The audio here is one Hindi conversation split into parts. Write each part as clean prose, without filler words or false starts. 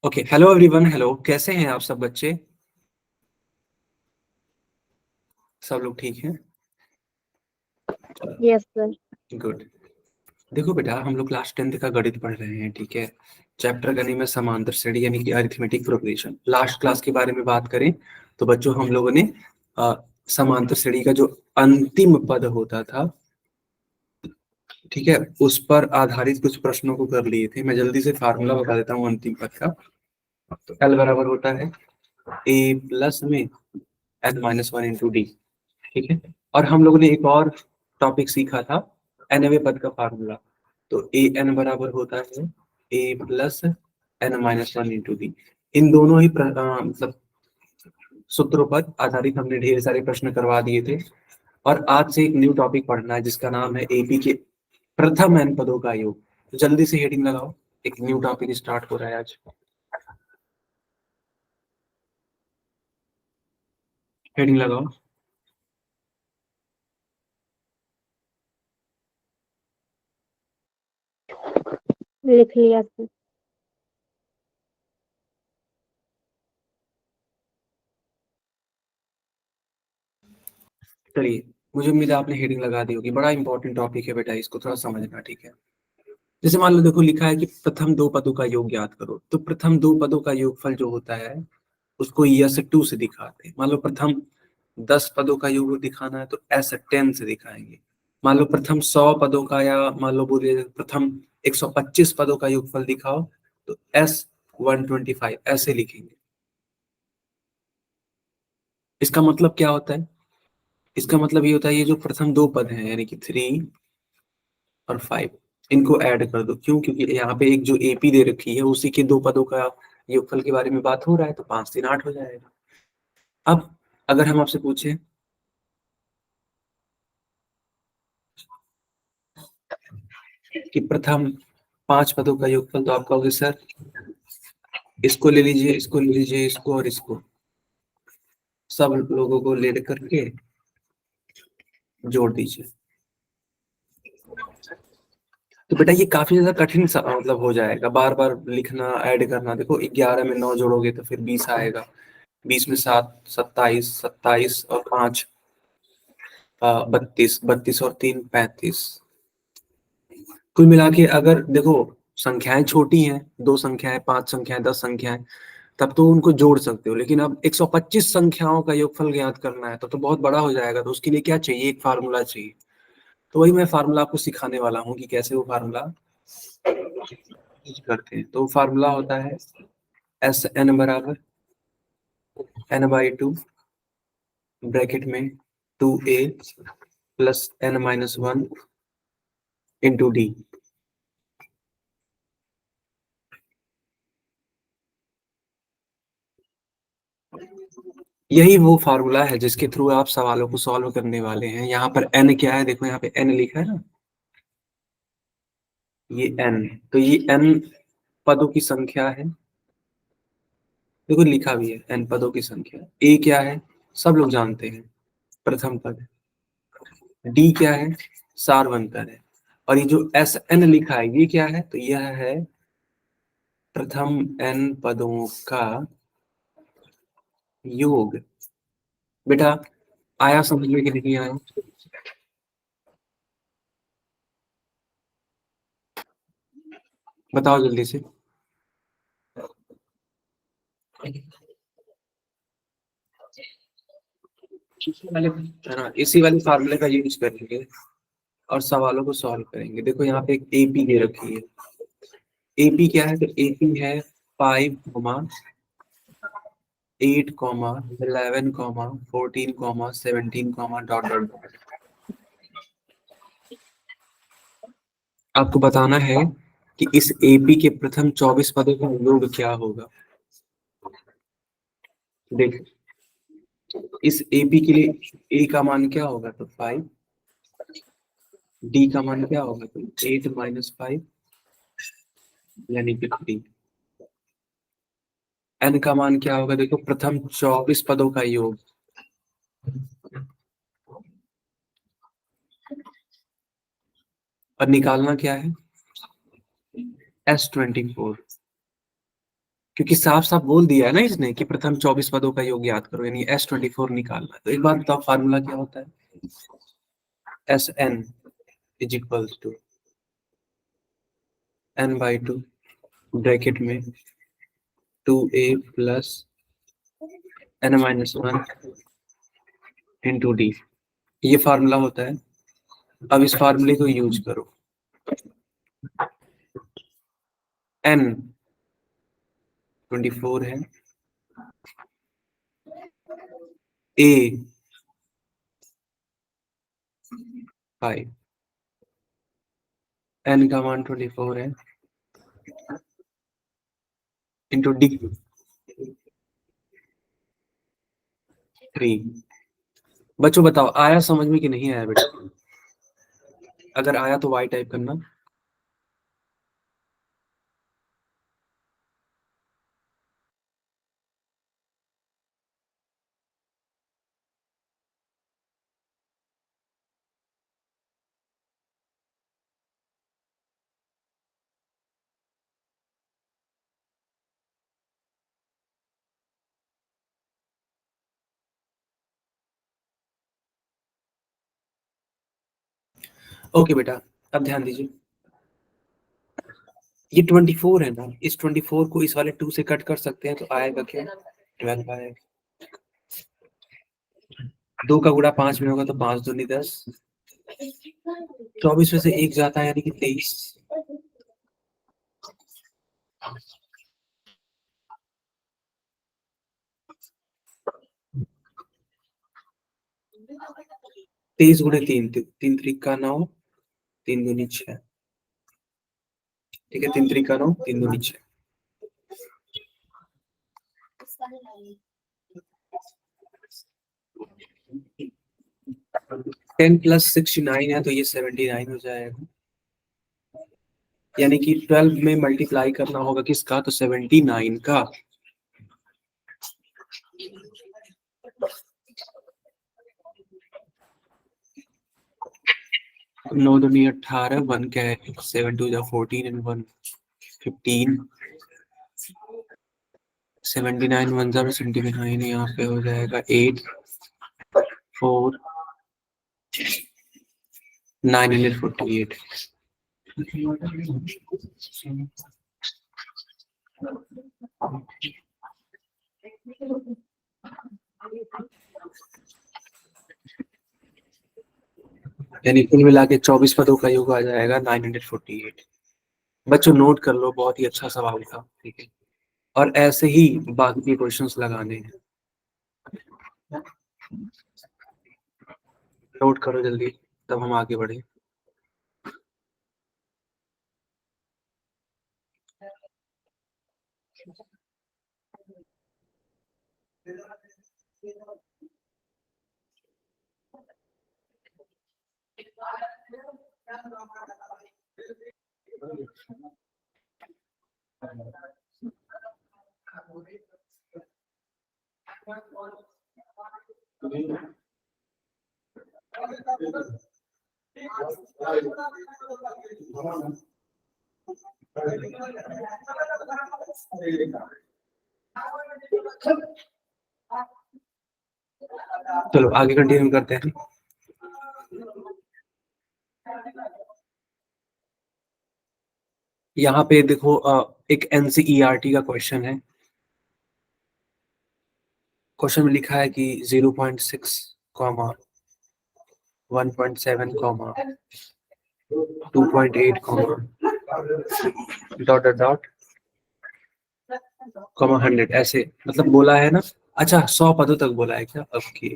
Okay, hello everyone. हेलो, कैसे हैं आप सब बच्चे? सब लोग ठीक हैं? Yes sir. गुड। देखो बेटा, हम लोग क्लास 10th का गणित पढ़ रहे हैं, ठीक है। चैप्टर गणित में समांतर श्रेणी यानी कि अरिथमेटिक प्रोग्रेशन। लास्ट क्लास के बारे में बात करें तो बच्चों हम लोगों ने अ, समांतर श्रेणी का जो अंतिम पद होता था, ठीक है, उस पर आधारित कुछ प्रश्नों को कर लिए थे। मैं जल्दी से फार्मूला बता देता हूँ अंतिम पद का। तो एल बराबर होता है ए प्लस में n minus one into d, ठीक है। और हम लोगों ने एक और टॉपिक सीखा था, nवें पद का फार्मूला। तो ए एन बराबर होता है a plus n minus one into d. इन दोनों ही मतलब सूत्रों पर आधारित हमने ढेर सारे प्रश्न करवा दिए थे। और आज से एक न्यू टॉपिक पढ़ना है जिसका नाम है एपी के प्रथम एन पदों का योग। तो जल्दी से हेडिंग लगाओ, एक न्यू टॉपिक स्टार्ट हो रहा है आज। हेडिंग लगाओ। लिख लिया सर। चलिए, मुझे उम्मीद है आपने हेडिंग लगा दी होगी। बड़ा इंपॉर्टेंट टॉपिक है बेटा, इसको थोड़ा समझना, ठीक है। जैसे मान लो, देखो लिखा है कि प्रथम दो पदों का योग ज्ञात करो। तो प्रथम दो पदों का योगफल जो होता है उसको यस टू से दिखाते हैं। मान लो प्रथम 10 पदों का योग दिखाना है तो एस 10 से दिखाएंगे। मान लो प्रथम 100 पदों का, या मान लो बोलिए प्रथम 125 पदों का योगफल दिखाओ तो एस 125 ऐसे लिखेंगे। इसका मतलब क्या होता है? इसका मतलब ये होता है, ये जो प्रथम दो पद हैं यानी कि 3 और 5, इनको ऐड कर दो। क्यों? क्योंकि यहाँ पे एक जो एपी दे रखी है उसी के दो पदों का योगफल के बारे में बात हो रहा है, तो 5 3 8 हो जाएगा। अब अगर हम आपसे पूछें कि प्रथम 5 पदों का योगफल, तो आप कहोगे सर इसको ले लीजिए, इसको ले लीजिए, इसको और इसको, सब लोगों को ले करके जोड़ दीजिए। तो बेटा ये काफी ज्यादा कठिन मतलब हो जाएगा बार बार लिखना, ऐड करना। देखो 11 में 9 जोड़ोगे तो फिर 20 आएगा, 20 में 7 27, 27 और 5 32, 32 और 3 35। कुल मिला के अगर देखो संख्याएं छोटी हैं, 2 संख्याएं, 5 संख्याएं, 10 संख्याएं, तब तो उनको जोड़ सकते हो। लेकिन अब 125 संख्याओं का योगफल ज्ञात करना है तो बहुत बड़ा हो जाएगा। तो उसके लिए क्या चाहिए? एक फार्मूला चाहिए। तो वही मैं फार्मूला आपको सिखाने वाला हूँ कि कैसे वो फार्मूला करते हैं। तो फार्मूला होता है एस एन बराबर n/2 ब्रैकेट में 2a plus n-1 into D. यही वो फार्मूला है जिसके थ्रू आप सवालों को सॉल्व करने वाले हैं। यहाँ पर n क्या है? देखो यहाँ पे n लिखा है ना, ये n। तो ये n पदों की संख्या है। देखो लिखा भी है n पदों की संख्या। a क्या है? सब लोग जानते हैं, प्रथम पद। d क्या है? सारवंतर है। और ये जो एस एन लिखा है ये क्या है? तो यह है प्रथम n पदों का योग। बेटा आया समझ में कि नहीं आया? बताओ जल्दी से। है ना, इसी वाले फार्मूले का यूज करेंगे और सवालों को सॉल्व करेंगे। देखो यहाँ पे एक एपी दे रखी है। एपी क्या है? तो एपी है 5, 8, 11, 14, 17, डॉट डॉट डॉट। आपको बताना है कि इस एपी के प्रथम 24 पदों का योग क्या होगा। देखो इस एपी के लिए ए का मान क्या होगा? तो 5। डी का मान क्या होगा? तो 8 - 5 यानी कि 3। एन का मान क्या होगा? देखो प्रथम 24 पदों का योग। और निकालना क्या है? S24। क्योंकि साफ साफ बोल दिया है ना इसने कि प्रथम 24 पदों का योग याद करो, यानी S24 निकालना है। तो एक बात बताओ फार्मूला क्या होता है? Sn is equal to n/2 bracket में 2a plus n-1 into d, ये फार्मूला होता है। अब इस फार्मूले को यूज करो। n 24 है, a 5, n का मान 24 है, इंटू डी 3। बच्चों बताओ आया समझ में कि नहीं आया बेटा? अगर आया तो y टाइप करना। ओके बेटा, अब ध्यान दीजिए, ये 24 है ना, इस 24 को इस वाले 2 से कट कर सकते हैं, तो आएगा क्या? 12 आएगा। 2 का गुणा 5 में होगा तो 5 दूनी 10, 24 में से 1 जाता है यानी कि 23। तेईस गुणे 3, 3 3 का 9, 3 दूनी 6। ठीक है, 3 3 का 9, 3 दूनी 6। 10 प्लस 69 है तो ये 79 हो जाएगा, यानी कि 12 में मल्टीप्लाई करना होगा किसका? तो 79 का। नौ दूनी 18, 1 क्या है? 7 2 जा 14 एंड 1 15। 79 1 जा 79, यहाँ पे हो जाएगा 8 4 948। यानी कुल मिला के 24 पदों का योग आ जाएगा 948। बच्चों नोट कर लो, बहुत ही अच्छा सवाल था। ठीक है, और ऐसे ही बाकी के क्वेश्चंस लगाने हैं, नोट करो जल्दी, तब हम आगे बढ़े। चलो आगे कंटिन्यू करते हैं। यहाँ पे देखो एक NCERT का क्वेश्चन है। क्वेश्चन में लिखा है कि 0.6, 1.7, 2.8, डॉट डॉट डॉट, 100, ऐसे मतलब बोला है ना। अच्छा 100 पदों तक बोला है क्या? ओके,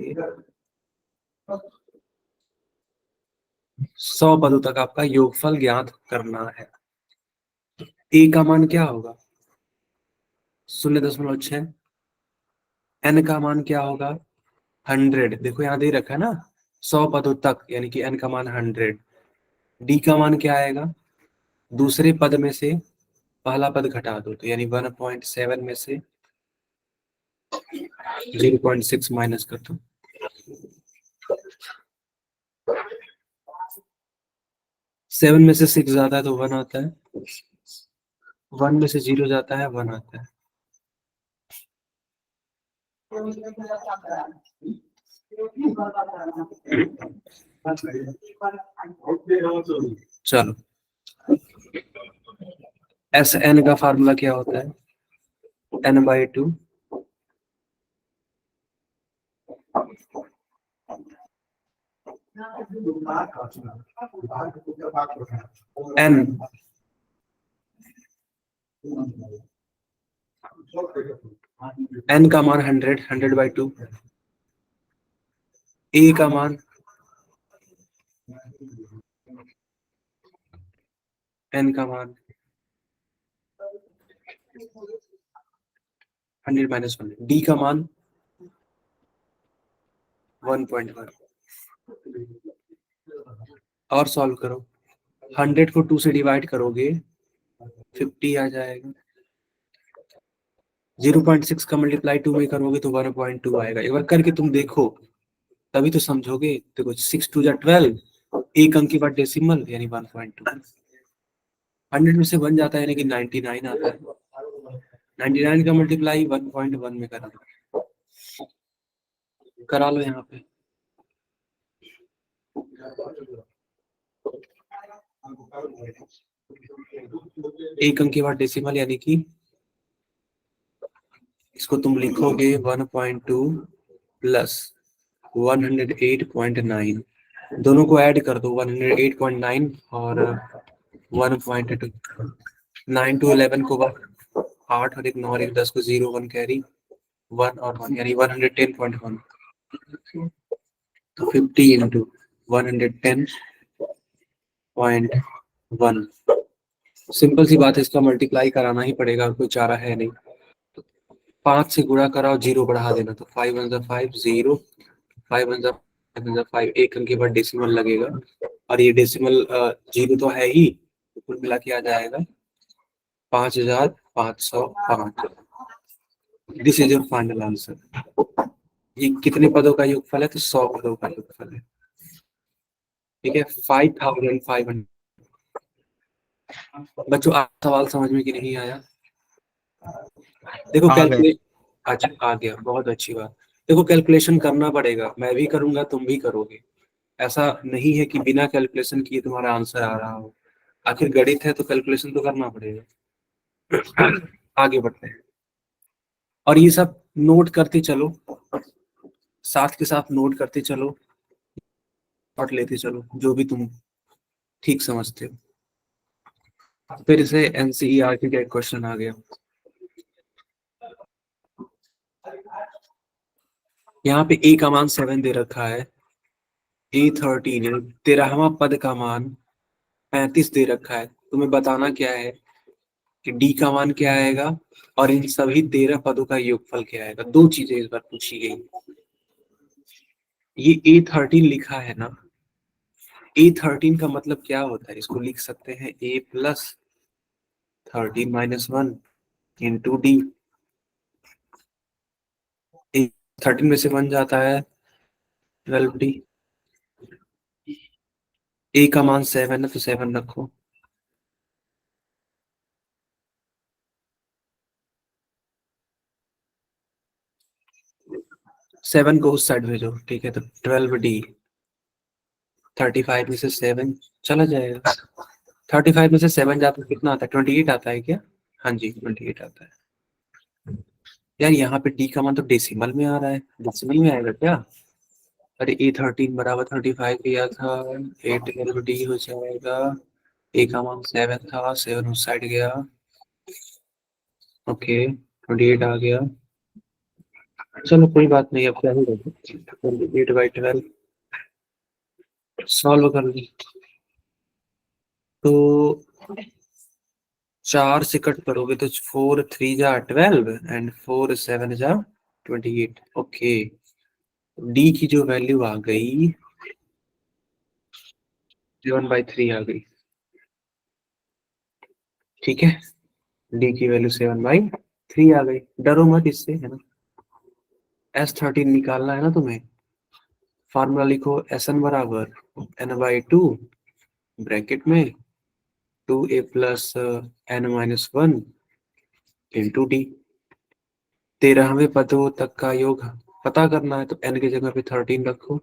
100 पदों तक आपका योगफल ज्ञात करना है। ए का मान क्या होगा? 0.6। एन का मान क्या होगा? 100। देखो यहाँ दे रखा है ना, 100 पदों तक, यानी कि एन का मान 100। डी का मान क्या आएगा? दूसरे पद में से पहला पद घटा दो, तो यानी 1.7 में से 0.6 माइनस कर दो। 7 में से 6 जाता है तो 1 आता है, 1 में से 0 जाता है 1 आता है। चलो, एस एन का फार्मूला क्या होता है? n/2 n n का मान 100/2, a का मान n का मान 100 - 1, d का मान 1.1। और सॉल्व करो, 100 को 2 से डिवाइड करोगे 50 आ जाएगा, 0.6 का मल्टीप्लाई 2 में करोगे तो 1.2 आएगा। एक बार करके तुम देखो, तभी तो समझोगे। देखो 6 2 जा 12, एक अंक के बाद डेसिमल यानी 1.2। 100 में से 1 जाता है यानी कि 99 आता है। 99 का मल्टीप्लाई 1.1 में करा लो यहाँ पे। एक अंक के बाद डेसिमल यानी कि इसको तुम लिखोगे 1.2 प्लस 108.9, दोनों को ऐड कर दो, 108.9 और 1.2, 9 to 11 को 8 और 1 9 और 1 10 को 0 1 कैरी 1 और 1 यानी 110.1। तो 50 इंटू 110.1, सिंपल सी बात है, इसका मल्टीप्लाई कराना ही पड़ेगा, कोई चारा है नहीं। 5 से गुणा कराओ, 0 बढ़ा देना, तो 5 1 5 0, 5 1 5, एक अंक के बाद डेसिमल लगेगा, और ये डेसिमल 0 तो है ही, तो कुल मिला के आ जाएगा 5505। This is your final answer. ये कितने पदों का योगफल है? तो 100 पदों का योगफल है। ठीक है, 5500। बच्चों, आप सवाल समझ में कि नहीं आया? देखो कैलकुलेट, अच्छा आ गया, बहुत अच्छी बात। देखो कैलकुलेशन करना पड़ेगा, मैं भी करूंगा, तुम भी करोगे। ऐसा नहीं है कि बिना कैलकुलेशन किए तुम्हारा आंसर आ रहा हो, आखिर गणित है तो कैलकुलेशन तो करना पड़ेगा। आगे बढ़ते हैं, और ये सब नोट करते चलो, साथ के साथ नोट करते चलो और लेते चलो, जो भी तुम ठीक समझते हो। फिर से एनसीईआरटी का एक क्वेश्चन आ गया। यहाँ पे ए का मान 7 दे रखा है, A13 13वां पद का मान 35 दे रखा है। तुम्हें बताना क्या है कि डी का मान क्या आएगा और इन सभी 13 पदों का योगफल क्या आएगा। दो चीजें इस बार पूछी गई। ये A13 लिखा है ना, A13 का मतलब क्या होता है? इसको लिख सकते हैं A प्लस 13 - 1 इंटू डी। 13 में से 1 जाता है 12D। ए का मान 7 है तो 7 रखो, सेवन को उस साइड भेजो। ठीक है, तो 12D 35 में से 7 चला जाएगा। 35 में से 7 जाता है कितना आता है? 28 आता है क्या? हाँ जी 28 आता है। यार यहाँ पे डी का मान तो डेसिमल में आ रहा है, डेसिमल में आएगा क्या? अरे A13 बराबर 35 किया था, 8 हो जाएगा। ए का मान 7 था, 7 उस साइड गया, ओके 28 आ गया। चलो कोई बात नहीं, अब क्या ही 28/12 सॉल्व कर ली तो 4 से कट करोगे तो 4 3 जा 12 एंड 4 7 जा 28। ओके, डी की जो वैल्यू आ गई 7/3 आ गई। ठीक है, डी की वैल्यू 7/3 आ गई। डरो मत इससे, है ना। S13 निकालना है ना तुम्हें, फार्मूला लिखो SN बराबर n/2 ब्रैकेट में 2a + n - 1 इंटू डी। 13वें पदों तक का योग पता करना है तो n की जगह पे 13 रखो,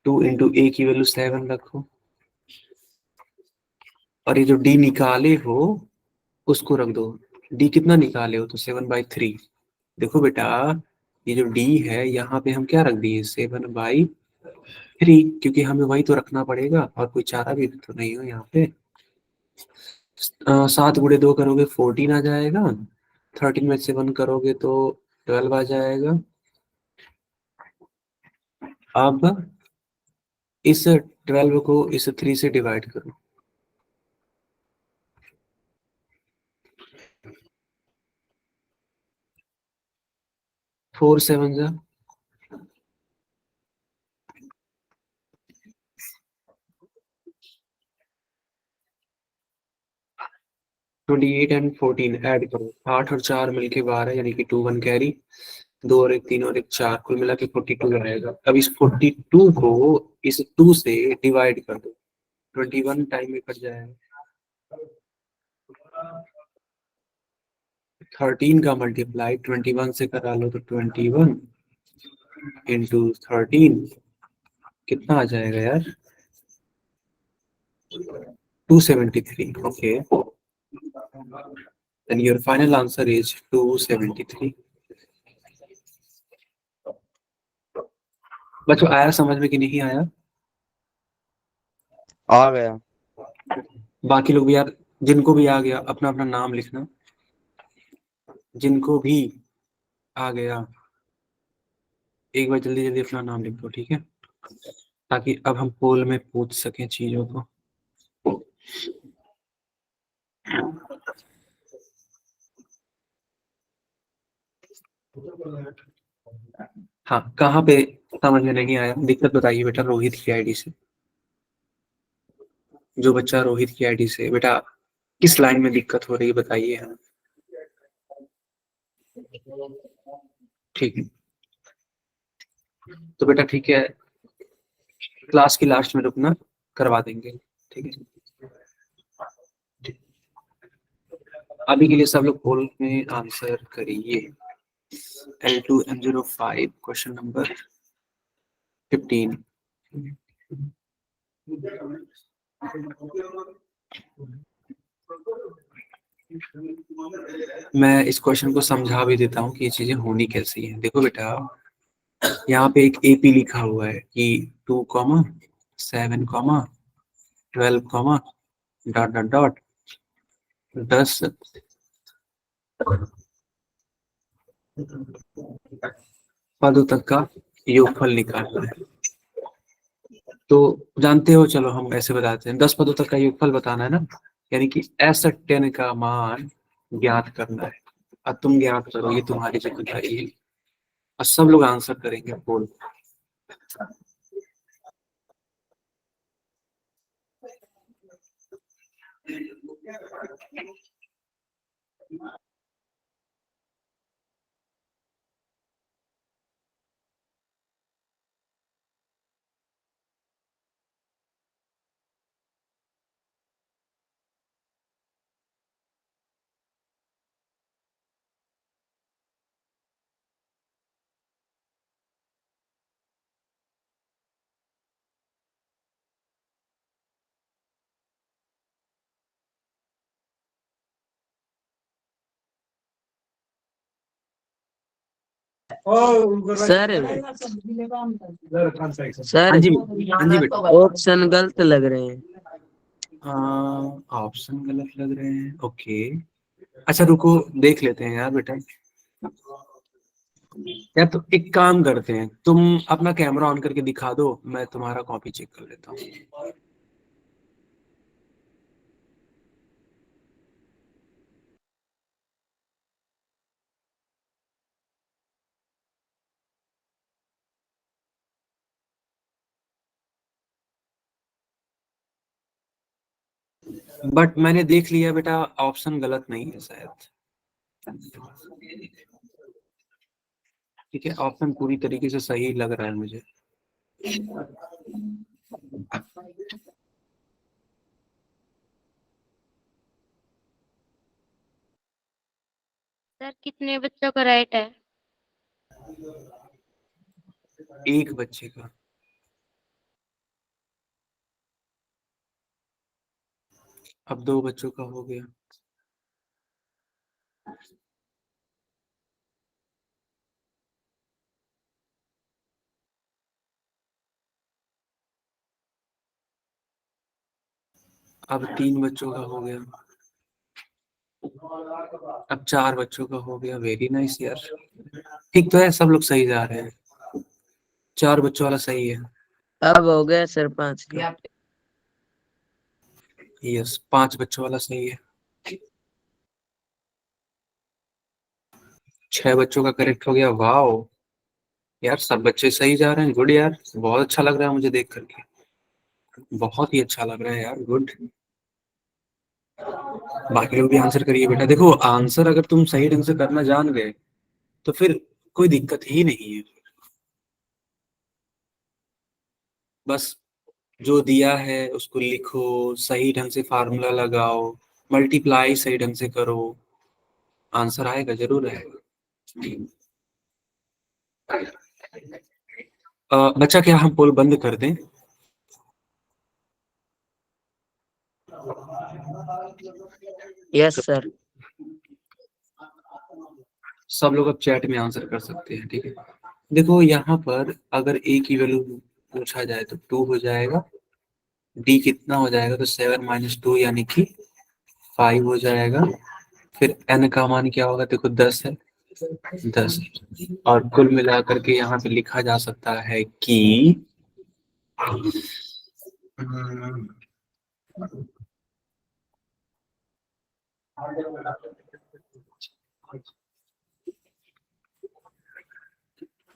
2 इंटू a की वैल्यू 7 रखो, और ये जो d निकाले हो उसको रख दो। d कितना निकाले हो तो 7/3। देखो बेटा, ये जो d है यहाँ पे हम क्या रख दिए 7/3, क्योंकि हमें वही तो रखना पड़ेगा और कोई चारा भी तो नहीं हो यहाँ पे। 7 × 2 करोगे 14 आ जाएगा, 13 में से 1 करोगे तो 12 आ जाएगा। अब इस 12 को इस 3 से डिवाइड करो, 4 7 जा 28 एंड 14 ऐड करो, 8 और 4 मिलके 12 यानी कि 2 1 कैरी, 2 और 1 3 और 1 4, कुल मिला के 42 आएगा। अब इस 42 को इस 2 से डिवाइड कर दो, 21 टाइम में कट जाएगा। 13 का मल्टीप्लाई 21 से करा लो तो 21 इंटू 13 कितना आ जाएगा यार 273। Okay, and your final answer is 273। बच्चों आया समझ में कि नहीं आया? आ गया। बाकी लोग भी यार, जिनको भी आ गया अपना अपना नाम लिखना, जिनको भी आ गया एक बार जल्दी जल्दी अपना नाम लिख दो, ठीक है, ताकि अब हम पोल में पूछ सकें चीजों को। हाँ, कहाँ पे समझ में नहीं आया दिक्कत बताइए बेटा। रोहित की आईडी से, जो बच्चा रोहित की आईडी से, बेटा किस लाइन में दिक्कत हो रही है बताइए। हाँ ठीक है, तो बेटा ठीक है, क्लास की लास्ट में रुकना, करवा देंगे, ठीक है। अभी के लिए सब लोग पोल में आंसर करिए। L2M05 question number 15। मैं इस क्वेश्चन को समझा भी देता हूँ कि ये चीजें होनी कैसी है। देखो बेटा, यहाँ पे एक AP लिखा हुआ है कि 2, 7, 12, डॉट डॉट डॉट 10 पदों तक का योगफल निकालना है। तो जानते हो, चलो हम ऐसे बताते हैं, 10 पदों तक का योगफल बताना है ना, यानी कि S10 का मान ज्ञात करना है। अब तुम ज्ञात करो, ये तुम्हारी जिम्मेदारी है, और सब लोग आंसर करेंगे बोल। सर हाँ जी, हाँ जी बेटा। ऑप्शन गलत लग रहे हैं। ऑप्शन गलत लग रहे हैं, ओके। अच्छा रुको, देख लेते हैं यार बेटा। यार तो एक काम करते हैं, तुम अपना कैमरा ऑन करके दिखा दो, मैं तुम्हारा कॉपी चेक कर लेता हूँ। बट मैंने देख लिया बेटा, ऑप्शन गलत नहीं है शायद। ठीक है, ऑप्शन पूरी तरीके से सही लग रहा है मुझे। सर कितने बच्चों का राइट है? एक बच्चे का। अब दो बच्चों का हो गया। अब तीन बच्चों का हो गया। अब चार बच्चों का हो गया। वेरी नाइस यार, ठीक तो है, सब लोग सही जा रहे हैं। चार बच्चों वाला सही है। अब हो गया सर 5 का। यस, पांच बच्चों वाला सही है। छह बच्चों का करेक्ट हो गया। वाओ यार, सब बच्चे सही जा रहे हैं। गुड यार, बहुत अच्छा लग रहा है मुझे देख करके। बहुत ही अच्छा लग रहा है यार, गुड। बाकी लोग भी आंसर करिए बेटा। देखो, आंसर अगर तुम सही ढंग से करना जान गए तो फिर कोई दिक्कत ही नहीं है। बस जो दिया है उसको लिखो, सही ढंग से फार्मूला लगाओ, मल्टीप्लाई सही ढंग से करो, आंसर आएगा, जरूर आएगा। बच्चा, क्या हम पोल बंद कर दें? Yes sir. सब लोग अब चैट में आंसर कर सकते हैं, ठीक है। देखो यहाँ पर अगर ए की वैल्यू पूछा जाए तो 2 हो जाएगा। डी कितना हो जाएगा? तो 7 - 2 यानी कि 5 हो जाएगा। फिर एन का मान क्या होगा? देखो 10 है, 10। और कुल मिलाकर के यहाँ पे लिखा जा सकता है कि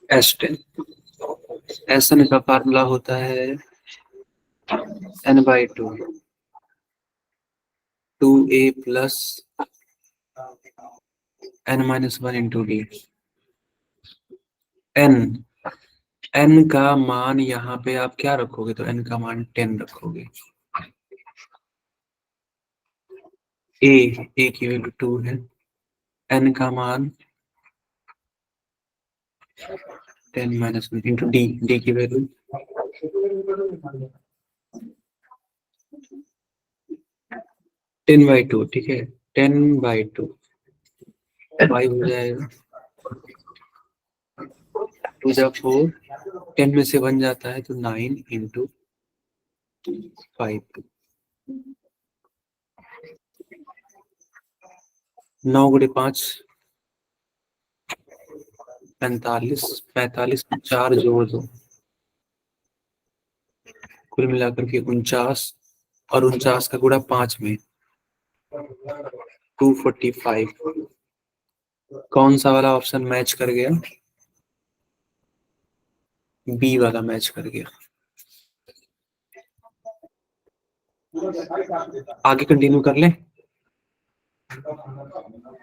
S10। एसएन का फार्मूला होता है n/2, 2a plus n-1 into D. n n का मान यहाँ पे आप क्या रखोगे? तो n का मान 10 रखोगे। a की वैल्यू 2 है, n का मान 10 - 1 इंटू डी की वैल्यू 10/2, ठीक है। 10/2 5 हो जाएगा। 2 जब 4, 10 में से 1 जाता है तो 9 इंटू 5। 9 गुणे 5 45, 45 में 4 जोड़ दो, कुल मिलाकर के 49, और 49 का गुणा 5 में 245। कौन सा वाला ऑप्शन मैच कर गया? बी वाला मैच कर गया। आगे कंटिन्यू कर ले।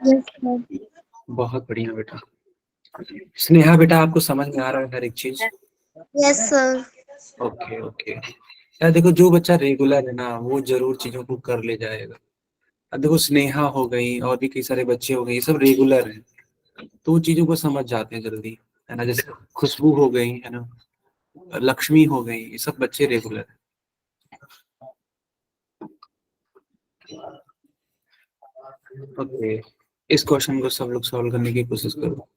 Yes sir. बहुत बढ़िया बेटा। स्नेहा बेटा, आपको समझ में आ रहा है हर एक चीज? Yes sir. ओके ओके यार, देखो जो बच्चा रेगुलर है ना वो जरूर चीजों को कर ले जाएगा। अब देखो, स्नेहा हो गई और भी कई सारे बच्चे हो गए, ये सब रेगुलर हैं तो वो चीजों को समझ जाते हैं जल्दी, है ना। जैसे खुशबू हो गई, है ना, लक्ष्मी हो गई, ये सब बच्चे रेगुलर हैं। ओके, इस क्वेश्चन को सब लोग सॉल्व करने की कोशिश करो।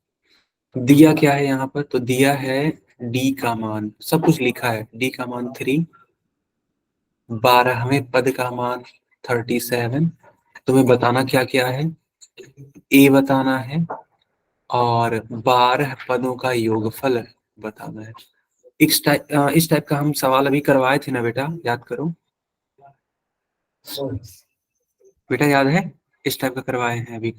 दिया क्या है यहाँ पर? तो दिया है डी का मान, सब कुछ लिखा है। डी का मान 3, 12वें पद का मान 37। तुम्हें बताना क्या क्या है? ए बताना है और 12 पदों का योगफल बताना है। इस टाइप का हम सवाल अभी करवाए थे ना बेटा, याद करो। बेटा याद है? इस टाइप का करवाए हैं अभी।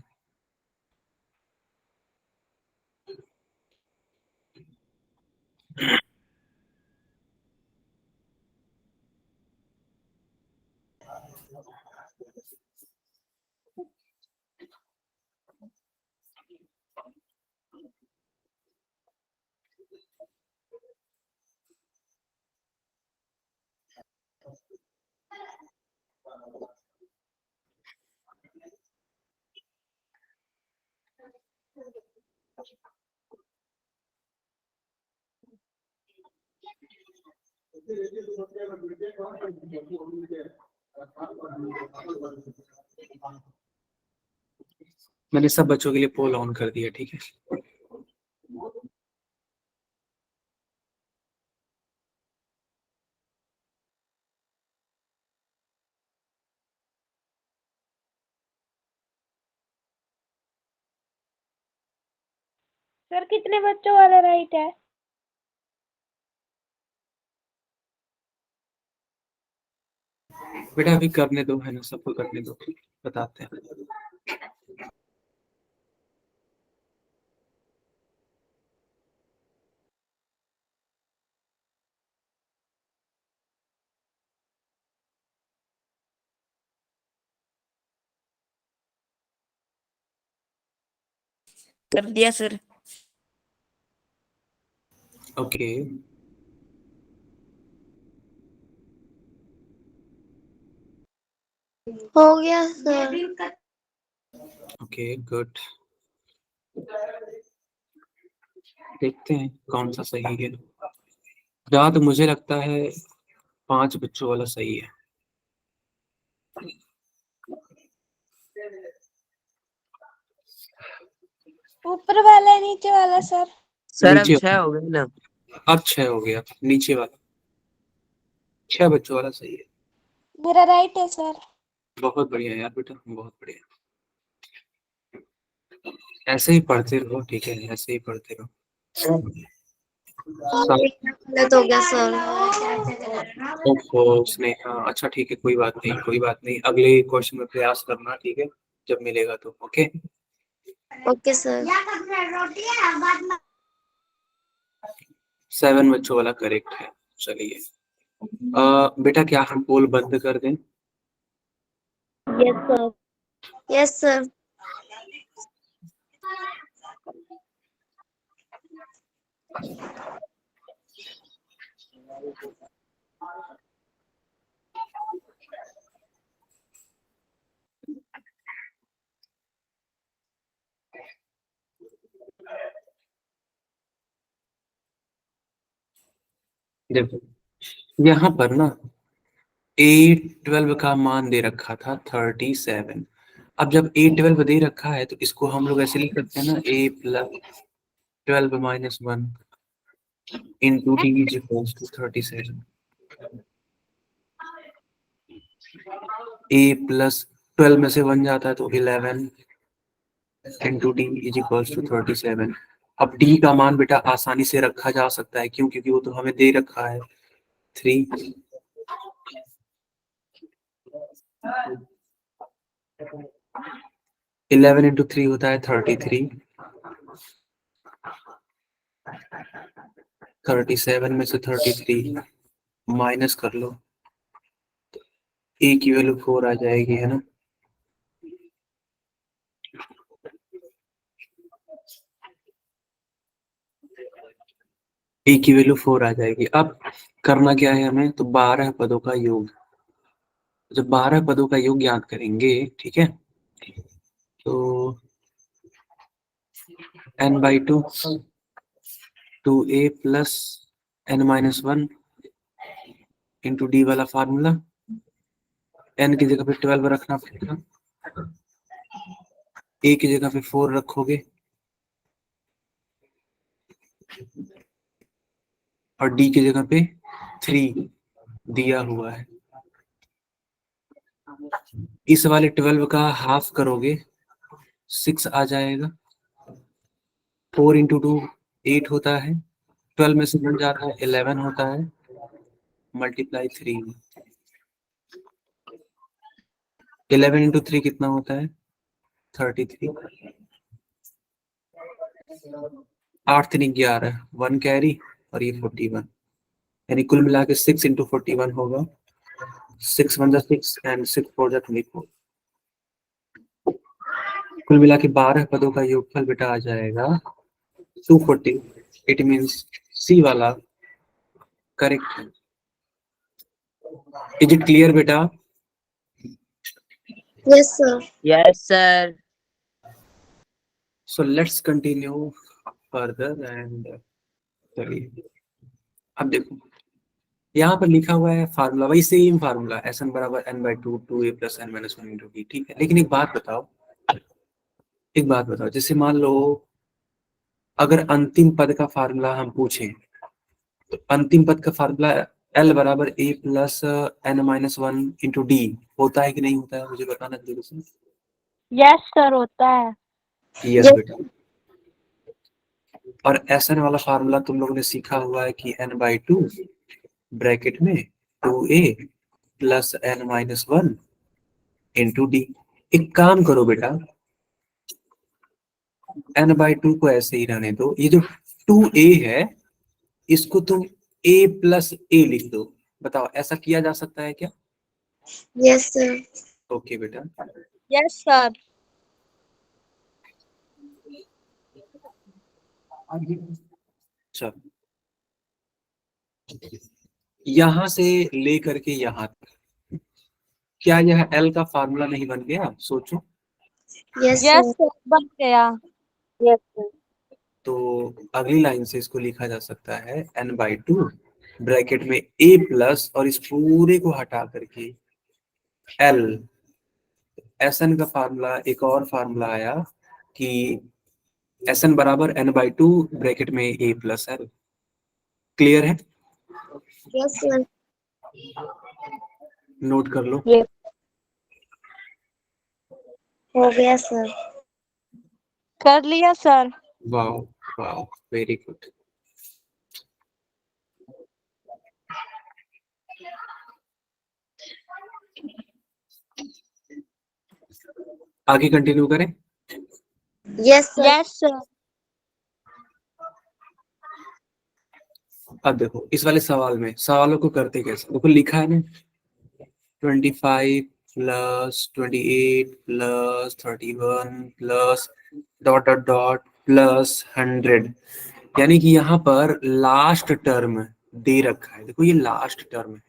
मैंने सब बच्चों के लिए पोल ऑन कर दिया, ठीक है। सर कितने बच्चों वाला राइट है? बेटा अभी करने दो, है ना, सबको करने दो, बताते हैं। कर दिया सर। ओके, हो गया सर। Okay, good. देखते हैं कौन सा सही है। जहाँ तो मुझे लगता है 5 बच्चों वाला सही है। ऊपर वाला है नीचे वाला सर? सर अब नीचे 6 हो गए ना। अब 6 हो गया, नीचे वाला 6 बच्चों वाला सही है। मेरा राइट है सर। बहुत बढ़िया यार बेटा, बहुत बढ़िया। ऐसे ही पढ़ते रहो, ठीक है, ऐसे ही पढ़ते रहो। गलत हो गया सर। ओहो स्नेहा, अच्छा ठीक है, कोई बात नहीं, कोई बात नहीं, अगले क्वेश्चन में प्रयास करना, ठीक है, जब मिलेगा तो। Okay, okay sir. 7 बच्चों वाला करेक्ट है। चलिए, बेटा क्या हम पोल बंद कर दें? Yes sir. Yes sir. देखो यहाँ पर ना A12 का मान दे रखा था 37। अब जब A12 दे रखा है तो इसको हम लोग ऐसे लिख सकते हैं ना, A+12 - 1 into D is equals to 37। A+12 में से 1 जाता है तो 11 into D is equals to 37। अब D का मान बेटा आसानी से रखा जा सकता है, क्यों? क्योंकि वो तो हमें दे रखा है 3। 11 into 3 होता है 33। 37 में से 33 माइनस कर लो, A की वैल्यू 4 आ जाएगी, है ना। A की वैल्यू 4 आ जाएगी। अब करना क्या है हमें, तो 12 पदों का योग। जब 12 पदों का योग ज्ञात करेंगे, ठीक है, तो n/2 2a plus n-1 into D वाला फार्मूला। n की जगह पे 12 रखना पड़ेगा, a की जगह पे 4 रखोगे और d की जगह पे 3 दिया हुआ है। इस वाले 12 का हाफ करोगे 6 आ जाएगा। 4 इंटू 2 8 होता है, 12 में से 1 जा रहा है 11 होता है, मल्टीप्लाई 3। 11 इंटू 3 कितना होता है 33। 8 3 11, 1 कैरी और ये 41, यानी कुल मिला के 6 इंटू 41 होगा। 6 1 6 एंड 6 4 24। कुल मिला के 12 पदों का योगफल बेटा आ जाएगा 240। इट मींस सी वाला करेक्ट है। इज इट क्लियर बेटा? Yes sir. Yes sir. So let's continue further and चलिए अब देखो यहाँ पर लिखा हुआ है फार्मूला, वही सेम फार्मूला, Sn बराबर n/2 2a + n - 1 × d, ठीक है। लेकिन एक बात बताओ, जैसे मान लो अगर अंतिम पद का फार्मूला हम पूछें, तो अंतिम पद का फार्मूला L बराबर a + n - 1 × d होता है कि नहीं होता है, मुझे बताना जल्दी से। यस सर, होता है। यस बेटा। और Sn वाला फार्मूला तुम लोगों ने सीखा हुआ है कि n/2 ब्रैकेट में 2a + n - 1 × d। एक काम करो बेटा, n/2 को ऐसे ही रहने दो, ये जो 2a है इसको तुम a + a लिख दो। बताओ ऐसा किया जा सकता है क्या? Yes sir. ओके बेटा। Yes sir. चलो, यहां से लेकर के यहां तक, क्या यह L का फार्मूला नहीं बन गया? सोचो। Yes yes sir. सर, बन गया। Yes sir. तो अगली लाइन से इसको लिखा जा सकता है n/2 ब्रैकेट में a प्लस और इस पूरे को हटा करके L। Sn का फार्मूला, एक और फार्मूला आया कि Sn बराबर n/2 ब्रैकेट में a + l। क्लियर है? Yes sir. नोट कर लो। यस। हो गया सर। कर लिया सर। वाह वाह, वेरी गुड। आगे कंटिन्यू करें। Yes sir. Yes sir. अब देखो इस वाले सवाल में, सवालों को करते कैसे, देखो लिखा है ना 25 + 28 + 31 + ... +100, यानी कि यहाँ पर लास्ट टर्म दे रखा है। देखो ये लास्ट टर्म है,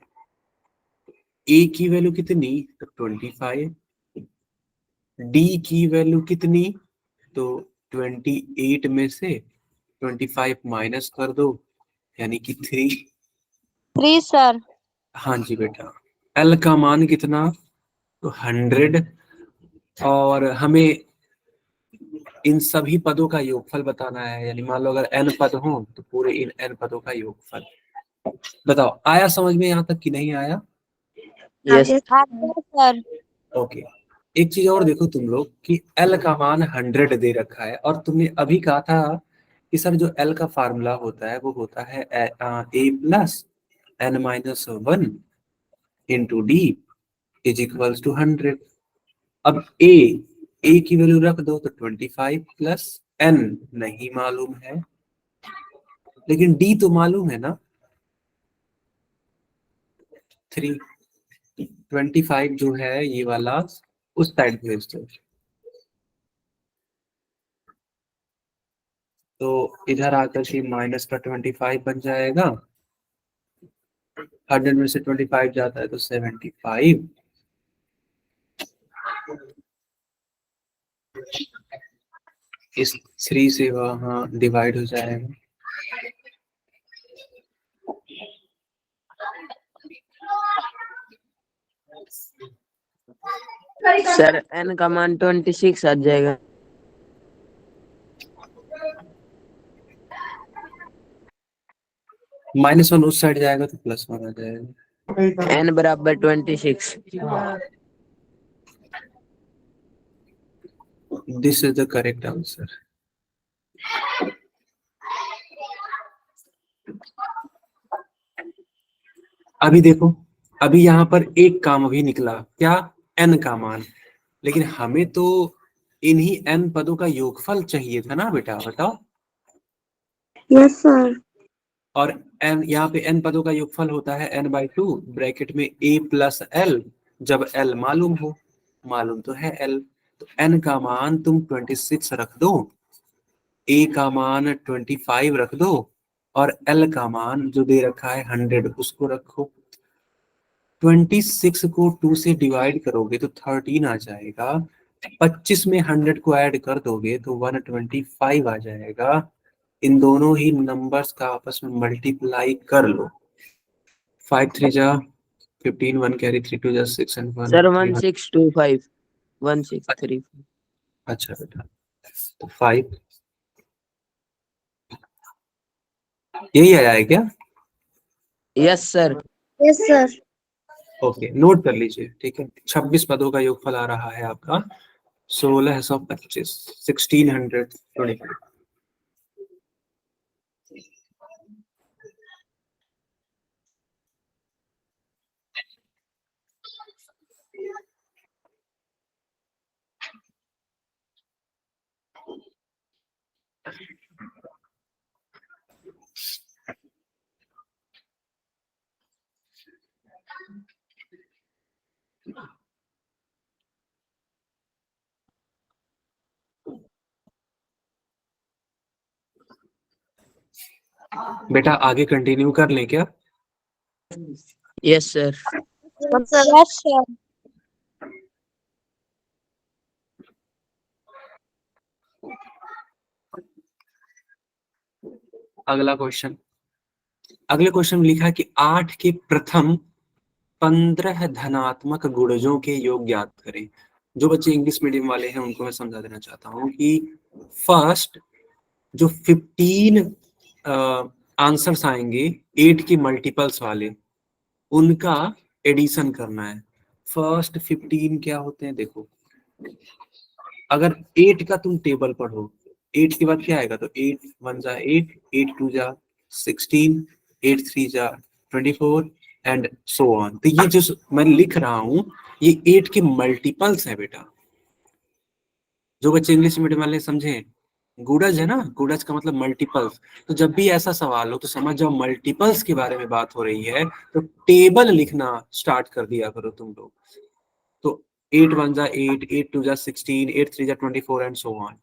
a की वैल्यू कितनी, तो 25, d की वैल्यू कितनी, तो 28 में से 25 माइनस कर दो, यानी कि 3। 3 सर। हाँ जी बेटा। L का मान कितना, तो 100, और हमें इन सभी पदों का योगफल बताना है, यानी मान लो अगर n पद हो तो पूरे इन n पदों का योगफल। बताओ आया समझ में यहाँ तक कि नहीं आया? यस आ गया सर। ओके। एक चीज और देखो तुम लोग कि L का मान 100 दे रखा है, और तुमने अभी कहा था कि सर जो L का फार्मूला होता है वो होता है a + n - 1 × d = 100। अब a की वैल्यू रख दो, तो 25 + n नहीं मालूम है, लेकिन d तो मालूम है ना, 3। 25 जो है ये वाला उस साइड भेज दो, तो इधर आकर के माइनस का 25 बन जाएगा। 100 में से 25 जाता है तो 75। इस 3 से वहाँ डिवाइड हो जाएगा। सर n का मान 26 आ जाएगा। -1 उस साइड जाएगा तो +1 आ जाएगा। n बराबर 26। This is the correct answer. अभी देखो, अभी यहाँ पर एक काम अभी निकला, क्या, n का मान, लेकिन हमें तो इन्हीं n पदों का योगफल चाहिए था ना बेटा, बताओ। Yes sir. और n, यहाँ पे n पदों का योगफल होता है n/2 ब्रैकेट में a + l, जब l मालूम हो, मालूम तो है l, तो n का मान तुम 26 रख दो, a का मान 25 रख दो, और l का मान जो दे रखा है 100 उसको रखो। 26 को 2 से डिवाइड करोगे तो 13 आ जाएगा। 25 में 100 को ऐड कर दोगे तो 125 आ जाएगा। इन दोनों ही नंबर्स का आपस में मल्टीप्लाई कर लो, 5 3 जा 15, 1 कैरी, 3 2 जा 6 and 1 सर 3। 1625 1635। अच्छा बेटा, तो 5 यही आया है क्या? Yes sir. Yes, sir. Okay, note कर लीजिए, ठीक है। 26 पदों का योगफल आ रहा है आपका 1625, 1625। बेटा आगे कंटिन्यू कर लें क्या? Yes sir. Yes, sir. Yes, sir. अगला क्वेश्चन में लिखा है कि 8 के प्रथम 15 धनात्मक गुणजों के योग ज्ञात करें। जो बच्चे इंग्लिश मीडियम वाले हैं उनको मैं समझा देना चाहता हूँ कि फर्स्ट जो 15 आंसर्स आएंगे 8 के मल्टीपल्स वाले, उनका एडिशन करना है। फर्स्ट 15 क्या होते हैं देखो, अगर 8 का तुम टेबल पढ़ो, 8 के बाद क्या आएगा, तो 8 1 जा 8, 8 2 जा 16, 8 3 जा 24 एंड सो ऑन। तो ये जो मैं लिख रहा हूं ये 8 के मल्टीपल्स है बेटा। जो बच्चे इंग्लिश मीडियम वाले समझे, गुडज है ना, गुडज का मतलब मल्टीपल्स। तो जब भी ऐसा सवाल हो तो समझ जाओ मल्टीपल्स के बारे में बात हो रही है, तो टेबल लिखना स्टार्ट कर दिया करो तुम लोग। तो 8 1 जा 8, 8 2 जा 16, 8 3 जा 24 एंड सो ऑन।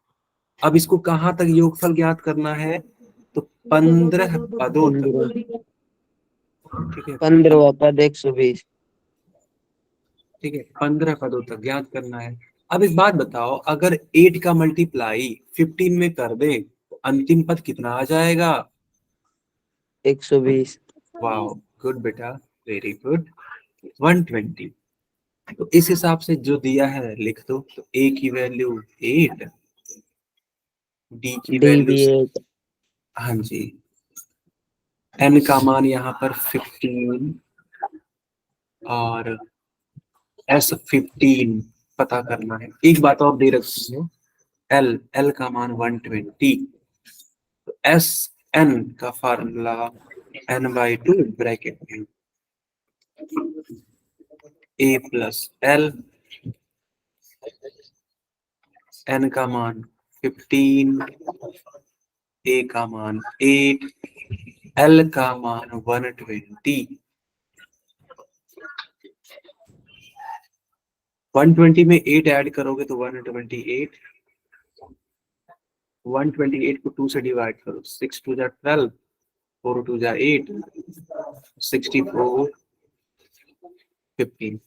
अब इसको कहाँ तक योगफल ज्ञात करना है, तो 15 पदों तक, ठीक है। 15वां पद 120। ठीक है, 15 पदों तक ज्ञात करना है। अब एक बात बताओ, अगर 8 का मल्टीप्लाई 15 में कर दे तो अंतिम पद कितना आ जाएगा? 120। वाओ, गुड बेटा, वेरी गुड, 120। तो इस हिसाब से जो दिया है लिख दो। तो a की वैल्यू 8, d की डी वैल्यू, भी 8। हाँ जी, n का मान यहाँ पर 15 और s15 पता करना है। एक बात और दे रखी है, l का मान 120, तो एस एन का फार्मूला n/2 ब्रैकेट में a प्लस एल, n का मान 15, a का मान 8, l का मान 120। 120 में 8 ऐड करोगे तो 128, 128 को 2 से डिवाइड करो, 6 2 जा 12, 4 2 जा 8, 64 15,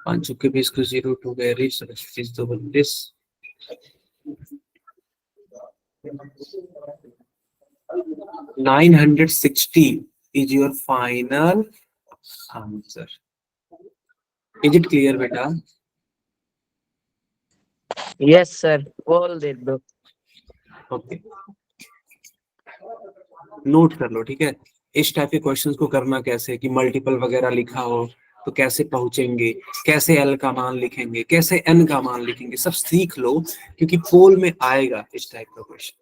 5 के 20 को 0 2 carry, 36 2 32, 960 is your final answer. Is it clear बेटा? यस सर, बोल दे दो। ओके, नोट कर लो, ठीक है। इस टाइप के क्वेश्चंस को करना कैसे, कि मल्टीपल वगैरह लिखा हो तो कैसे पहुंचेंगे, कैसे एल का मान लिखेंगे, कैसे एन का मान लिखेंगे, सब सीख लो, क्योंकि पोल में आएगा इस टाइप का क्वेश्चन।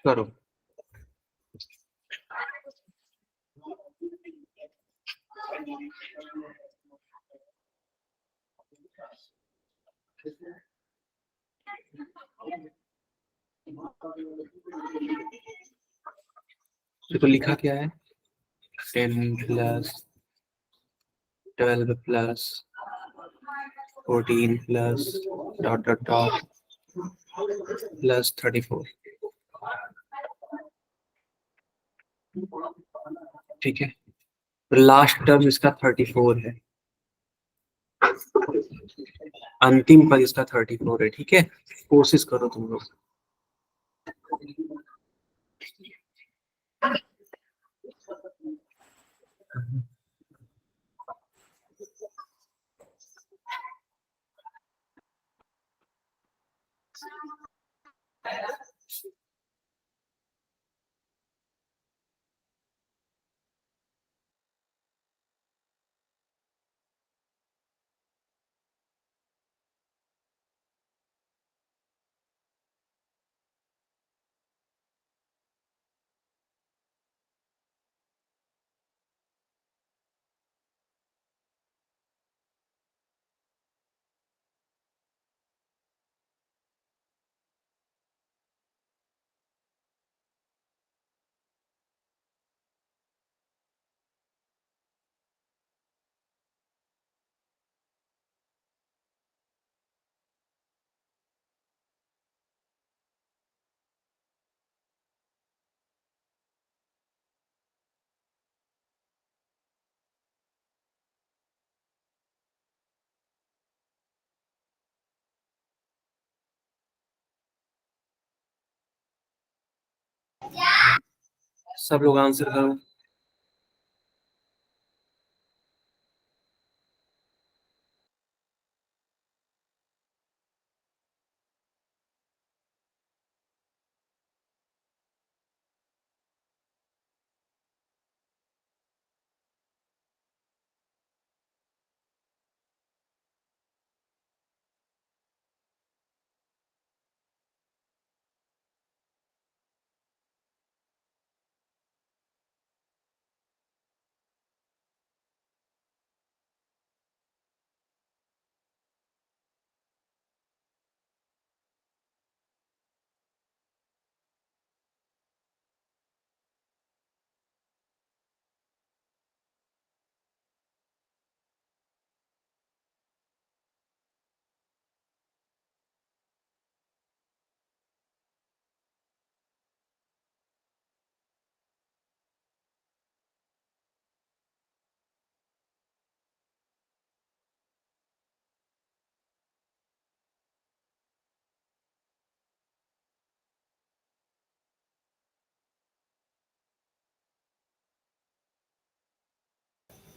करो। तो लिखा क्या है, 10 plus 12 plus 14 plus dot dot dot plus 34, ठीक है। लास्ट टर्म इसका 34 है। अंतिम पद इसका 34 है, ठीक है। कोशिश करो तुम लोग। सब लोग आंसर करो।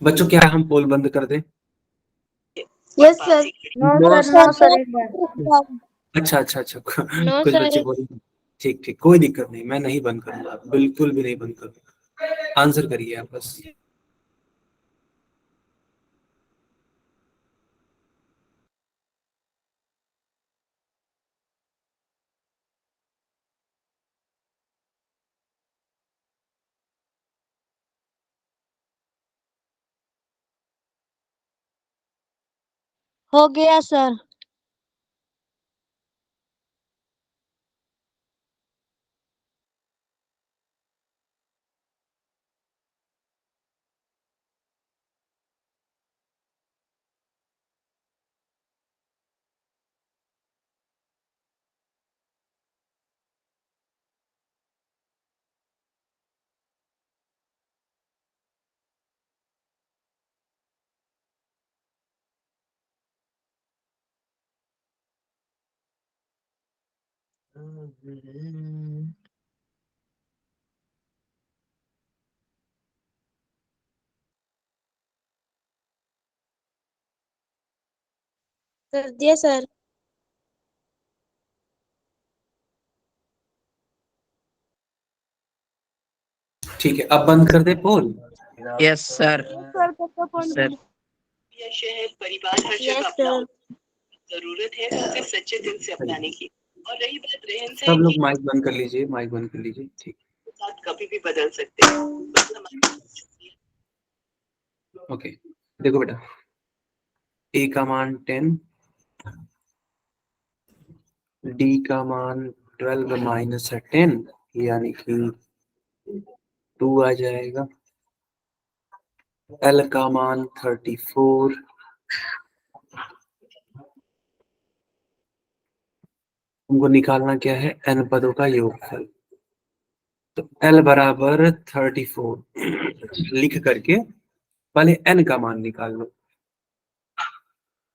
बच्चों क्या हम पोल बंद कर दें? Yes sir. नो सर एक बार। अच्छा अच्छा अच्छा नो कुछ सर। बच्चे बोले ठीक ठीक, कोई दिक्कत नहीं, मैं नहीं बंद करूंगा, बिल्कुल भी नहीं बंद करूंगा। आंसर करिए आप बस। हो गया सर। कर दिया सर। ठीक है, अब बंद कर दे पोल। Yes sir. सर यह शहर परिवार हर जगह यस अपना सर। होता है। जरूरत है उसे सच्चे दिल से अपनाने की। और रही बात रहन सब सहन लोग की, माइक बंद कर लीजिए, माइक बंद कर लीजिए, ठीक। बात कभी भी बदल सकते हैं, बस हमारी ओके, देखो बेटा, ए का मान 10, डी का मान 12 माइनस है 10, यानी कि 2 आ जाएगा। एल का मान 34, हमको निकालना क्या है, एन पदों का योगफल। तो एल बराबर 34 लिख करके पहले एन का मान निकाल लो।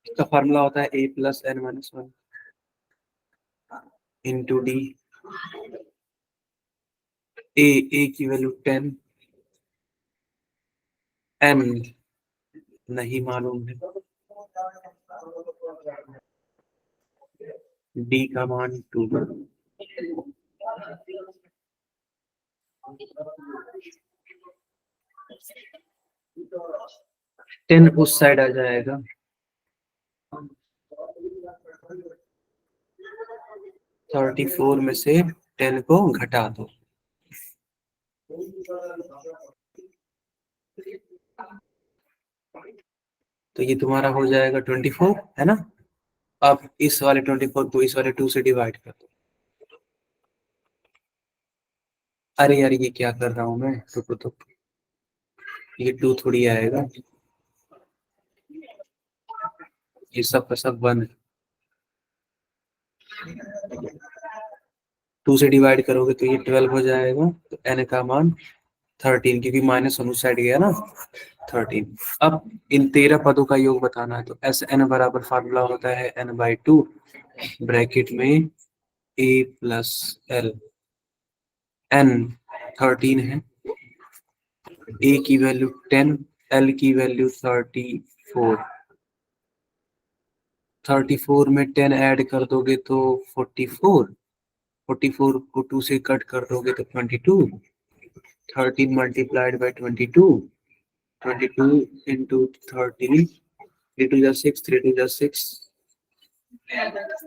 इसका फार्मूला होता है a plus n minus one into D. a की वैल्यू 10, n नहीं मालूम है, d का मान 2। 10 उस साइड आ जाएगा, 34 में से 10 को घटा दो। तो ये तुम्हारा हो जाएगा 24, है ना। अब इस वाले 24 को इस वाले 2 से डिवाइड कर दो। अरे यार ये क्या कर रहा हूं मैं, तो ये 2 थोड़ी आएगा, ये सब का सब 1 है। 2 से डिवाइड करोगे तो ये 12 हो जाएगा। तो n का मान 13, क्योंकि माइनस उस साइड गया ना, 13। अब इन 13 पदों का योग बताना है, तो एस एन बराबर फार्मूला होता है n/2 ब्रैकेट में a प्लस एल। n 13 है, a की वैल्यू 10, l की वैल्यू 34। 34 में 10 ऐड कर दोगे तो 44, 44 को 2 से कट कर दोगे तो 22, 13 मल्टीप्लाइड बाई 22, 22 इंटू 13, 3 2 जा 6, 3 2 जा 6,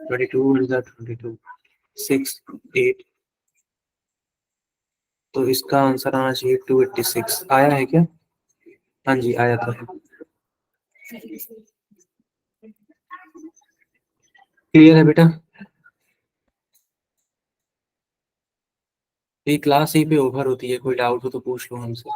22 जा 22, 6 8। तो इसका आंसर आना चाहिए 286। आया है क्या? हाँ जी आया था। क्लियर है बेटा? ये क्लास यहीं पे ओवर होती है, कोई डाउट हो तो पूछ लो हमसे।